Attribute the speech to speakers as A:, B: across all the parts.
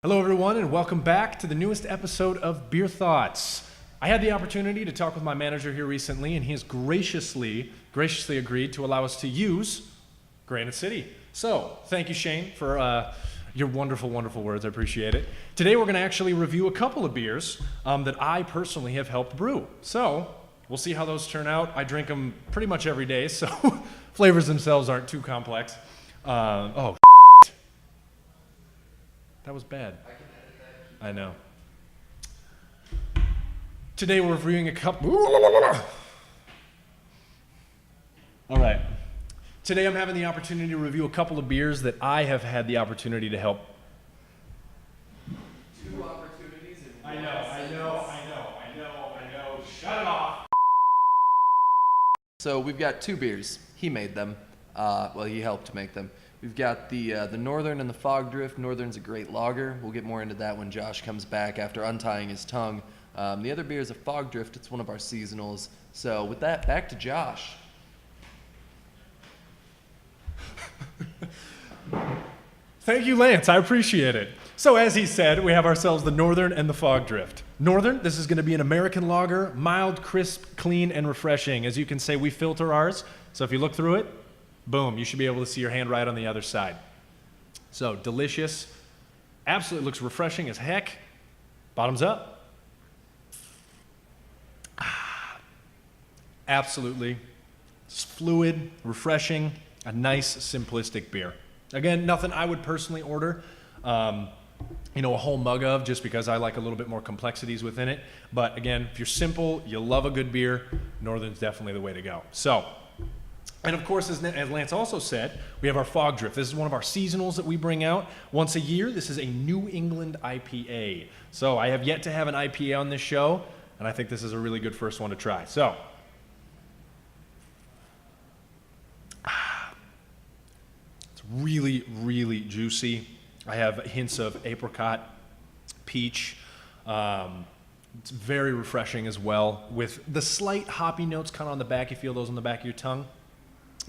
A: Hello, everyone, and welcome back to the newest episode of Beer Thoughts. I had the opportunity to talk with my manager here recently, and he has graciously agreed to allow us to use Granite City. So, thank you, Shane, for your wonderful, wonderful words. I appreciate it. Today, we're going to actually review a couple of beers that I personally have helped brew. So, we'll see how those turn out. I drink them pretty much every day, so flavors themselves aren't too complex. That was bad. I know. Today we're reviewing a couple. All right. Today I'm having the opportunity to review a couple of beers that I have had the opportunity to help.
B: Two opportunities in
A: I know. Shut it off.
B: So we've got two beers. He made them. He helped make them. We've got the Northern and the Fog Drift. Northern's a great lager. We'll get more into that when Josh comes back after untying his tongue. The other beer is a Fog Drift. It's one of our seasonals. So with that, back to Josh.
A: Thank you, Lance. I appreciate it. So as he said, we have ourselves the Northern and the Fog Drift. Northern, this is going to be an American lager, mild, crisp, clean, and refreshing. As you can say, we filter ours. So if you look through it, boom, you should be able to see your hand right on the other side. So delicious. Absolutely looks refreshing as heck. Bottoms up. Absolutely. It's fluid, refreshing, a nice, simplistic beer. Again, nothing I would personally order, a whole mug of, just because I like a little bit more complexities within it. But again, if you're simple, you love a good beer, Northern's definitely the way to go. So, and of course, as Lance also said, we have our Fog Drift. This is one of our seasonals that we bring out once a year. This is a New England IPA. So I have yet to have an IPA on this show, and I think this is a really good first one to try. So, it's really, really juicy. I have hints of apricot, peach. It's very refreshing as well, with the slight hoppy notes kind of on the back. You feel those on the back of your tongue,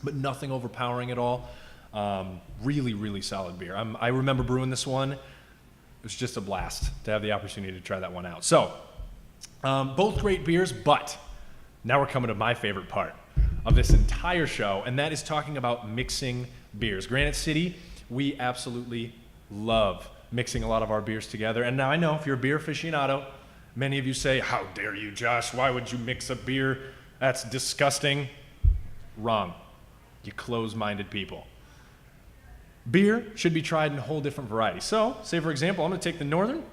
A: but nothing overpowering at all. Really, really solid beer. I remember brewing this one. It was just a blast to have the opportunity to try that one out. So, both great beers, but now we're coming to my favorite part of this entire show, and that is talking about mixing beers. Granite City, we absolutely love mixing a lot of our beers together. And now I know if you're a beer aficionado, many of you say, "How dare you, Josh? Why would you mix a beer? That's disgusting." Wrong. You close-minded people. Beer should be tried in a whole different variety. So, say for example, I'm going to take the Northern, I'm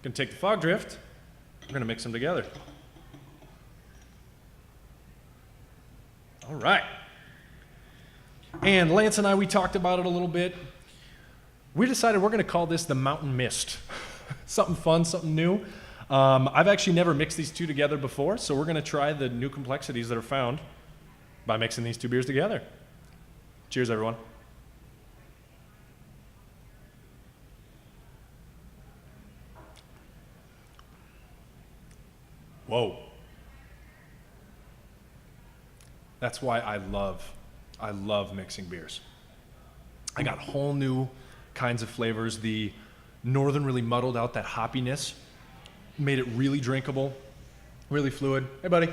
A: going to take the Fog Drift, we're going to mix them together. All right. And Lance and I, we talked about it a little bit. We decided we're going to call this the Mountain Mist. Something fun, something new. I've actually never mixed these two together before, so we're going to try the new complexities that are found by mixing these two beers together. Cheers, everyone. Whoa. That's why I love mixing beers. I got whole new kinds of flavors. The Northern really muddled out that hoppiness, made it really drinkable, really fluid. Hey, buddy.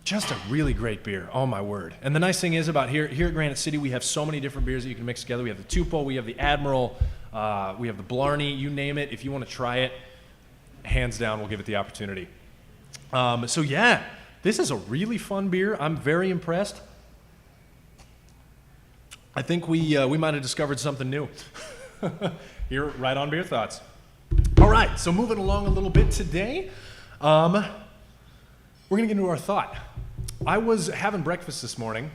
A: Just a really great beer. Oh, my word. And the nice thing is about here at Granite City, we have so many different beers that you can mix together. We have the Tupelo, we have the Admiral, we have the Blarney, you name it. If you want to try it, hands down, we'll give it the opportunity. So yeah, this is a really fun beer. I'm very impressed. I think we might have discovered something new here right on Beer Thoughts. All right, so moving along a little bit today, we're going to get into our thought. I was having breakfast this morning,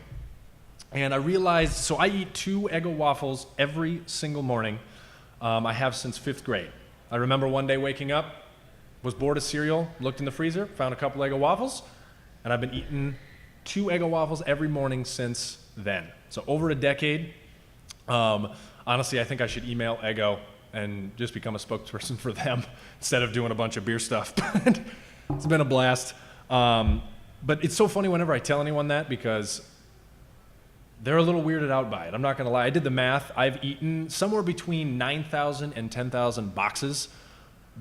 A: and I realized, so I eat 2 Eggo waffles every single morning. I have since 5th grade. I remember one day waking up, was bored of cereal, looked in the freezer, found a couple Eggo waffles, and I've been eating 2 Eggo waffles every morning since then. So over a decade. Honestly, I think I should email Eggo and just become a spokesperson for them instead of doing a bunch of beer stuff. It's been a blast. But it's so funny whenever I tell anyone that, because they're a little weirded out by it. I'm not going to lie. I did the math. I've eaten somewhere between 9,000 and 10,000 boxes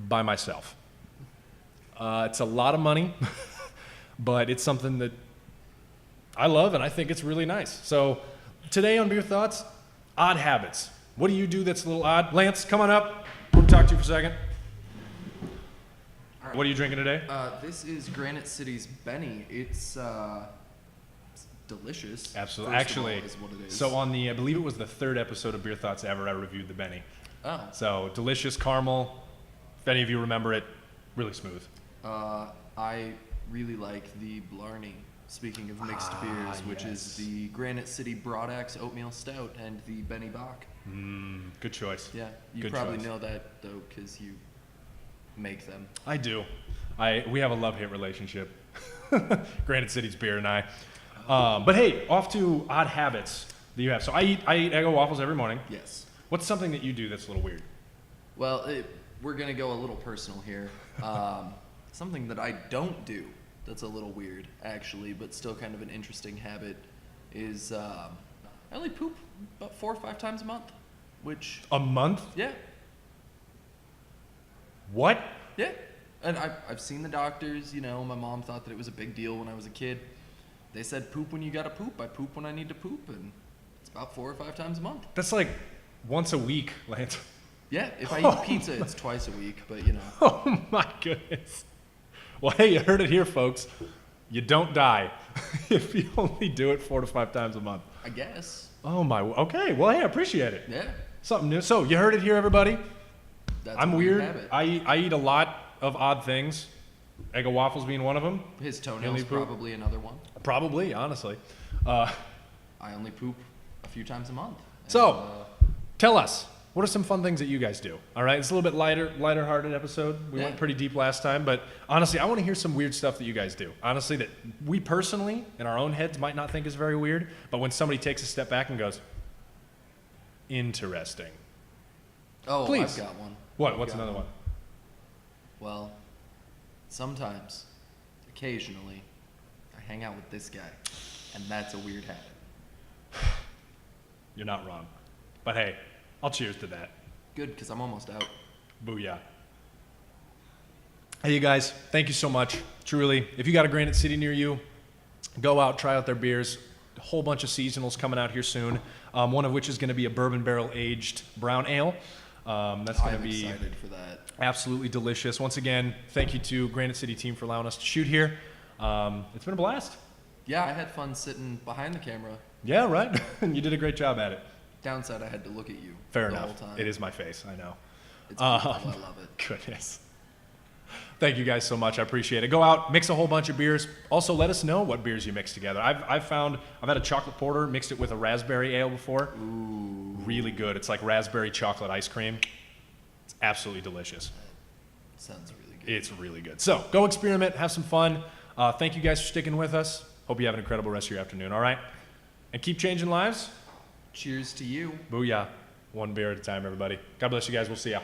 A: by myself. It's a lot of money, but it's something that I love, and I think it's really nice. So today on Beer Thoughts, odd habits. What do you do that's a little odd? Lance, come on up. We'll talk to you for a second.
B: All right.
A: What are you drinking today?
B: This is Granite City's Benny. It's delicious.
A: Absolutely.
B: First of all,
A: Actually,
B: is what it is.
A: so on the, I believe it was the 3rd episode of Beer Thoughts ever, I reviewed the Benny.
B: Oh.
A: So delicious caramel. If any of you remember it, really smooth.
B: I really like the Blarney. Speaking of mixed beers, which is the Granite City Broadaxe Oatmeal Stout and the Benny Bach.
A: Good choice.
B: Yeah, you
A: Good
B: probably
A: choice.
B: know that though, because you make them.
A: I do. We have a love-hate relationship. Granite City's beer and I. But hey, off to odd habits that you have. So I eat Eggo waffles every morning.
B: Yes.
A: What's something that you do that's a little weird?
B: Well, we're gonna go a little personal here. Something that I don't do that's a little weird, actually, but still kind of an interesting habit is I only poop about 4 or 5 times a month, which
A: A month?
B: yeah,
A: What?
B: yeah. And I've seen the doctors. You know, my mom thought that it was a big deal when I was a kid. They said poop when you gotta poop. I poop when I need to poop, and it's about 4 or 5 times a month.
A: That's like once a week, Lance.
B: Yeah, if I eat pizza, it's twice a week, but you know.
A: Oh my goodness. Well, hey, you heard it here, folks. You don't die if you only do it 4 to 5 times a month.
B: I guess.
A: Oh my. Okay. Well, hey, I appreciate it.
B: Yeah.
A: Something new. So you heard it here, everybody.
B: That's
A: I'm
B: a
A: weird.
B: habit.
A: I eat a lot of odd things. Egg of waffles being one of them.
B: His
A: You only
B: toenails
A: poop?
B: probably another one.
A: Probably, honestly.
B: I only poop a few times a month.
A: So-
B: And,
A: Tell us, what are some fun things that you guys do? All right, it's a little bit lighter-hearted episode. We
B: Yeah.
A: went pretty deep last time, but honestly, I want to hear some weird stuff that you guys do. Honestly, that we personally, in our own heads, might not think is very weird, but when somebody takes a step back and goes, interesting.
B: oh,
A: Please.
B: I've got one.
A: What?
B: I've
A: What's
B: got
A: another one?
B: Well, sometimes, occasionally, I hang out with this guy, and that's a weird habit.
A: You're not wrong. But hey, I'll cheers to that.
B: Good, because I'm almost out.
A: Booyah. Hey, you guys, thank you so much. Truly, if you got a Granite City near you, go out, try out their beers. A whole bunch of seasonals coming out here soon. One of which is going to be a bourbon barrel aged brown ale. That's going to
B: I'm
A: be
B: excited for that.
A: absolutely delicious. Once again, thank you to Granite City team for allowing us to shoot here. It's been a blast.
B: Yeah, I had fun sitting behind the camera.
A: Yeah, right. You did a great job at it.
B: Downside, I had to look at you
A: Fair
B: the
A: enough.
B: whole time.
A: It is my face. I know.
B: It's beautiful. I love it.
A: Goodness. Thank you guys so much. I appreciate it. Go out, mix a whole bunch of beers. Also, let us know what beers you mix together. I've had a chocolate porter, mixed it with a raspberry ale before.
B: Ooh,
A: Really good. It's like raspberry chocolate ice cream. It's absolutely delicious.
B: sounds really good.
A: It's really good. So go experiment, have some fun. Thank you guys for sticking with us. Hope you have an incredible rest of your afternoon. All right, and keep changing lives.
B: Cheers to you.
A: Booyah. One beer at a time, everybody. God bless you guys. We'll see ya.